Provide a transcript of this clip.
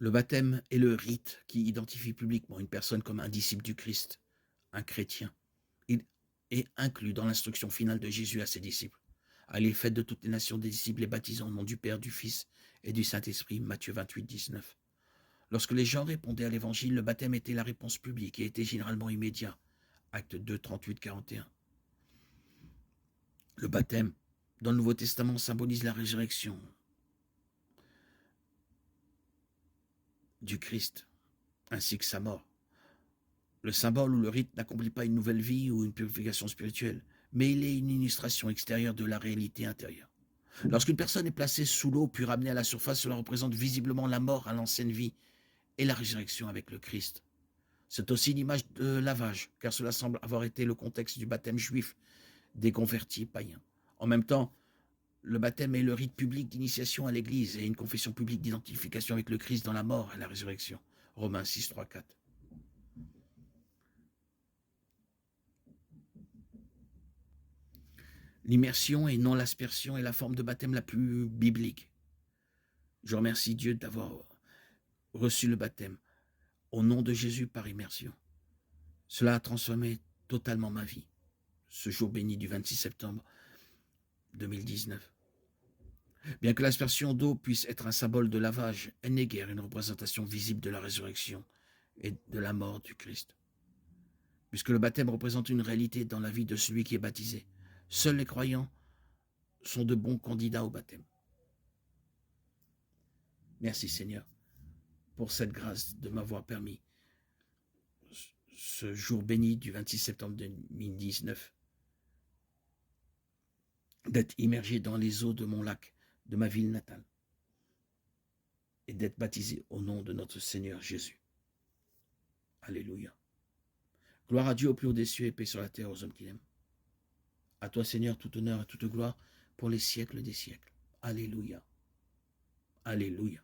Le baptême est le rite qui identifie publiquement une personne comme un disciple du Christ, un chrétien. Il est inclus dans l'instruction finale de Jésus à ses disciples. Allez, faites de toutes les nations des disciples et baptisant au nom du Père, du Fils et du Saint-Esprit. Matthieu 28, 19. Lorsque les gens répondaient à l'évangile, le baptême était la réponse publique et était généralement immédiat. Acte 2, 38, 41. Le baptême, dans le Nouveau Testament, symbolise la résurrection du Christ, ainsi que sa mort. Le symbole ou le rite n'accomplit pas une nouvelle vie ou une purification spirituelle, mais il est une illustration extérieure de la réalité intérieure. Lorsqu'une personne est placée sous l'eau puis ramenée à la surface, cela représente visiblement la mort à l'ancienne vie et la résurrection avec le Christ. C'est aussi une image de lavage, car cela semble avoir été le contexte du baptême juif des convertis païens. En même temps, le baptême est le rite public d'initiation à l'Église et une confession publique d'identification avec le Christ dans la mort et la résurrection. Romains 6, 3, 4. L'immersion et non l'aspersion est la forme de baptême la plus biblique. Je remercie Dieu d'avoir reçu le baptême au nom de Jésus par immersion. Cela a transformé totalement ma vie, ce jour béni du 26 septembre 2019. Bien que l'aspersion d'eau puisse être un symbole de lavage, elle n'est guère une représentation visible de la résurrection et de la mort du Christ. Puisque le baptême représente une réalité dans la vie de celui qui est baptisé, seuls les croyants sont de bons candidats au baptême. Merci Seigneur pour cette grâce de m'avoir permis, ce jour béni du 26 septembre 2019, d'être immergé dans les eaux de mon lac, de ma ville natale, et d'être baptisé au nom de notre Seigneur Jésus. Alléluia. Gloire à Dieu au plus haut des cieux et paix sur la terre aux hommes qu'il aime. À toi Seigneur, tout honneur et toute gloire pour les siècles des siècles. Alléluia. Alléluia.